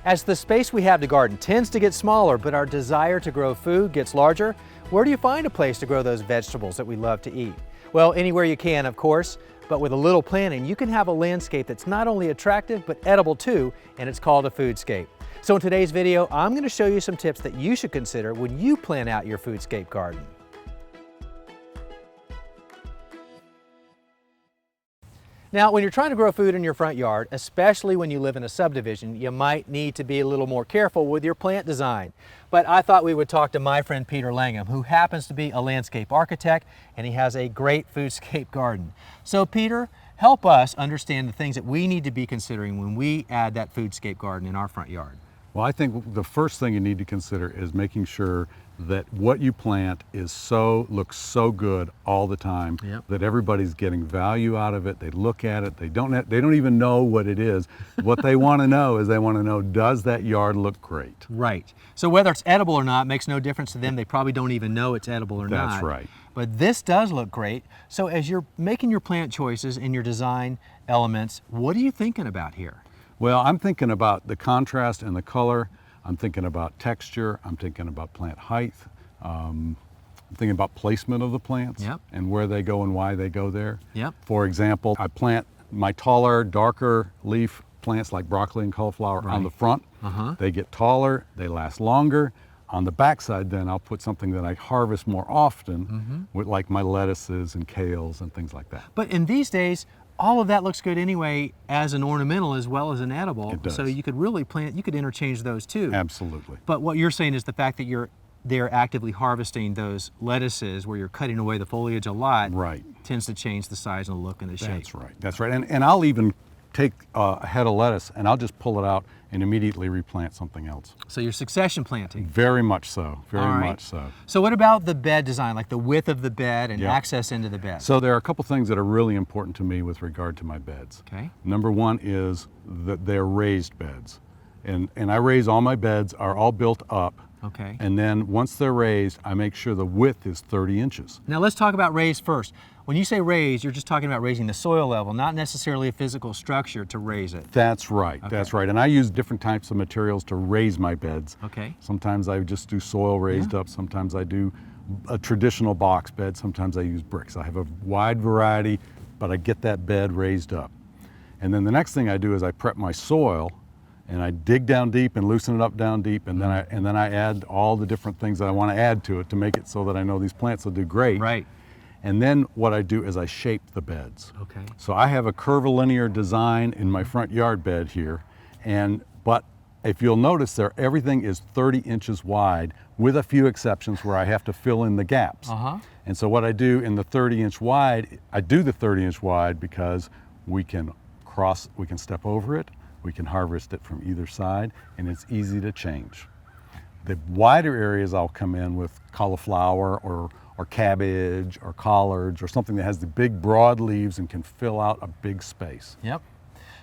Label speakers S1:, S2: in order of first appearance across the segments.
S1: As the space we have to garden tends to get smaller, but our desire to grow food gets larger, where do you find a place to grow those vegetables that we love to eat? Well, anywhere you can, of course, but with a little planning, you can have a landscape that's not only attractive, but edible too, and it's called a foodscape. So in today's video, I'm going to show you some tips that you should consider when you plan out your foodscape garden. Now, when you're trying to grow food in your front yard, especially when you live in a subdivision, you might need to be a little more careful with your plant design. But I thought we would talk to my friend Peter Langham, who happens to be a landscape architect, and he has a great foodscape garden. So Peter, help us understand the things that we need to be considering when we add that foodscape garden in our front yard.
S2: Well, I think the first thing you need to consider is making sure that what you plant looks so good all the time.
S1: Yep.
S2: That everybody's getting value out of it. They look at it, they don't even know what it is. What they want to know is does that yard look great?
S1: Right. So whether it's edible or not makes no difference to them. They probably don't even know it's edible or not.
S2: That's right.
S1: But this does look great. So as you're making your plant choices in your design elements, what are you thinking about here?
S2: Well, I'm thinking about the contrast and the color. I'm thinking about texture. I'm thinking about plant height. I'm thinking about placement of the plants.
S1: Yep.
S2: And where they go and why they go there.
S1: Yep.
S2: For example, I plant my taller, darker leaf plants like broccoli and cauliflower on the front. They get taller, they last longer. On the backside, then I'll put something that I harvest more often, with like my lettuces and kales and things like that.
S1: But in these days, all of that looks good anyway as an ornamental as well as an edible.
S2: It does.
S1: So you could really you could interchange those too.
S2: Absolutely.
S1: But what you're saying is the fact that they're actively harvesting those lettuces where you're cutting away the foliage a lot,
S2: right,
S1: tends to change the size and the look and the shape.
S2: That's right. That's right. And I'll even take a head of lettuce and I'll just pull it out and immediately replant something else.
S1: So you're succession planting.
S2: Very much so. Very much so.
S1: So what about the bed design, like the width of the bed and
S2: Yeah.
S1: access into the bed?
S2: So there are a couple things that are really important to me with regard to my beds.
S1: Okay.
S2: Number one is that they're raised beds. And I raise all my beds are all built up.
S1: Okay.
S2: And then once they're raised, I make sure the width is 30 inches.
S1: Now let's talk about raised first. When you say raised, you're just talking about raising the soil level, not necessarily a physical structure to raise it.
S2: That's right.
S1: Okay.
S2: That's right. And I use different types of materials to raise my beds.
S1: Okay.
S2: Sometimes I just do soil raised up. Sometimes I do a traditional box bed. Sometimes I use bricks. I have a wide variety, but I get that bed raised up. And then the next thing I do is I prep my soil, and I dig down deep and loosen it up down deep, and then I add all the different things that I want to add to it to make it so that I know these plants will do great.
S1: Right.
S2: And then what I do is I shape the beds.
S1: Okay.
S2: So I have a curvilinear design in my front yard bed here, but if you'll notice there, everything is 30 inches wide, with a few exceptions where I have to fill in the gaps. And so what I do in the 30-inch wide, I do the 30-inch wide because we can step over it, we can harvest it from either side, and it's easy to change. The wider areas I'll come in with cauliflower or cabbage or collards or something that has the big broad leaves and can fill out a big space.
S1: Yep.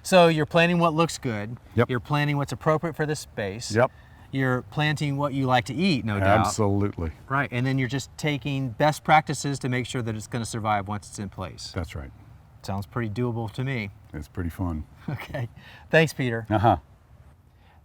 S1: So you're planting what looks good.
S2: Yep.
S1: You're planting what's appropriate for the space.
S2: Yep.
S1: You're planting what you like to eat, no doubt.
S2: Absolutely.
S1: Right. And then you're just taking best practices to make sure that it's going to survive once it's in place.
S2: That's right.
S1: Sounds pretty doable to me.
S2: It's pretty fun.
S1: Okay. Thanks, Peter.
S2: Uh-huh.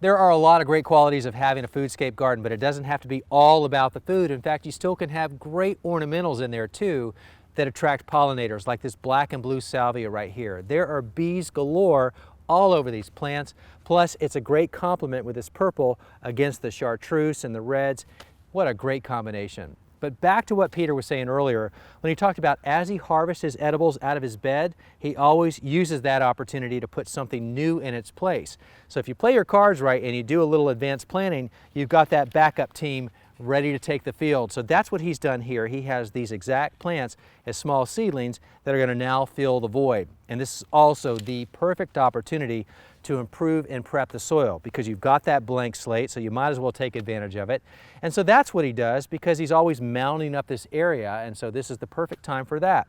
S1: There are a lot of great qualities of having a foodscape garden, but it doesn't have to be all about the food. In fact, you still can have great ornamentals in there too that attract pollinators, like this black and blue salvia right here. There are bees galore all over these plants. Plus, it's a great complement with this purple against the chartreuse and the reds. What a great combination. But back to what Peter was saying earlier, when he talked about as he harvests his edibles out of his bed, he always uses that opportunity to put something new in its place. So if you play your cards right and you do a little advanced planning, you've got that backup team ready to take the field. So that's what he's done here. He has these exact plants as small seedlings that are going to now fill the void. And this is also the perfect opportunity to improve and prep the soil because you've got that blank slate, so you might as well take advantage of it. And so that's what he does because he's always mounding up this area, and so this is the perfect time for that.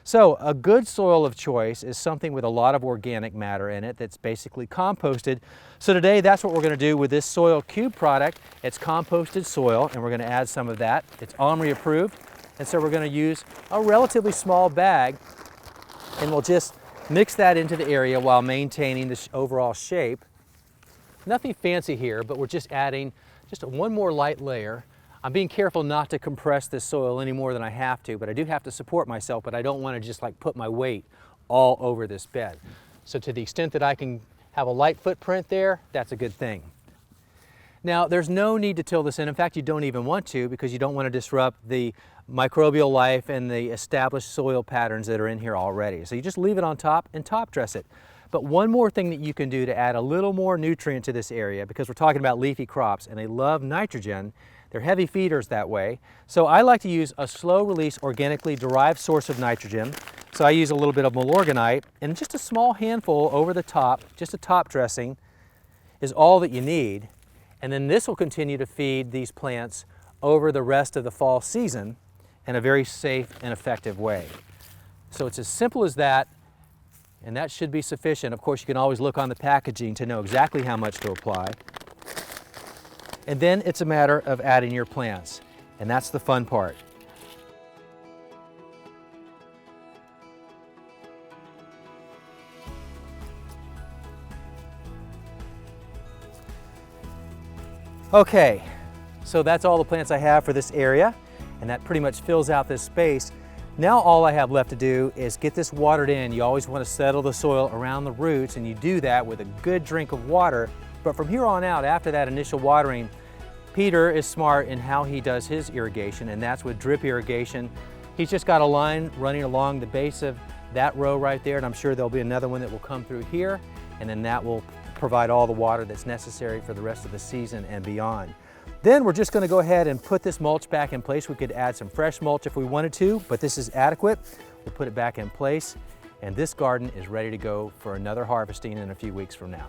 S1: So a good soil of choice is something with a lot of organic matter in it that's basically composted. So today that's what we're going to do with this Soil Cube product. It's composted soil, and we're going to add some of that. It's OMRI approved, and so we're going to use a relatively small bag, and we'll just mix that into the area while maintaining the overall shape. Nothing fancy here, but we're just adding just one more light layer. I'm being careful not to compress this soil any more than I have to, but I do have to support myself, but I don't want to just like put my weight all over this bed. So to the extent that I can have a light footprint there, that's a good thing. Now, there's no need to till this in. In fact, you don't even want to, because you don't want to disrupt the microbial life and the established soil patterns that are in here already. So you just leave it on top and top dress it. But one more thing that you can do to add a little more nutrient to this area, because we're talking about leafy crops and they love nitrogen, they're heavy feeders that way. So I like to use a slow release organically derived source of nitrogen. So I use a little bit of Milorganite and just a small handful over the top, just a top dressing is all that you need. And then this will continue to feed these plants over the rest of the fall season in a very safe and effective way. So it's as simple as that, and that should be sufficient. Of course, you can always look on the packaging to know exactly how much to apply. And then it's a matter of adding your plants, and that's the fun part. Okay, so that's all the plants I have for this area, and that pretty much fills out this space. Now all I have left to do is get this watered in. You always want to settle the soil around the roots, and you do that with a good drink of water. But from here on out, after that initial watering, Peter is smart in how he does his irrigation, and that's with drip irrigation. He's just got a line running along the base of that row right there, and I'm sure there'll be another one that will come through here, and then that will provide all the water that's necessary for the rest of the season and beyond. Then we're just going to go ahead and put this mulch back in place. We could add some fresh mulch if we wanted to, but this is adequate. We'll put it back in place, and this garden is ready to go for another harvesting in a few weeks from now.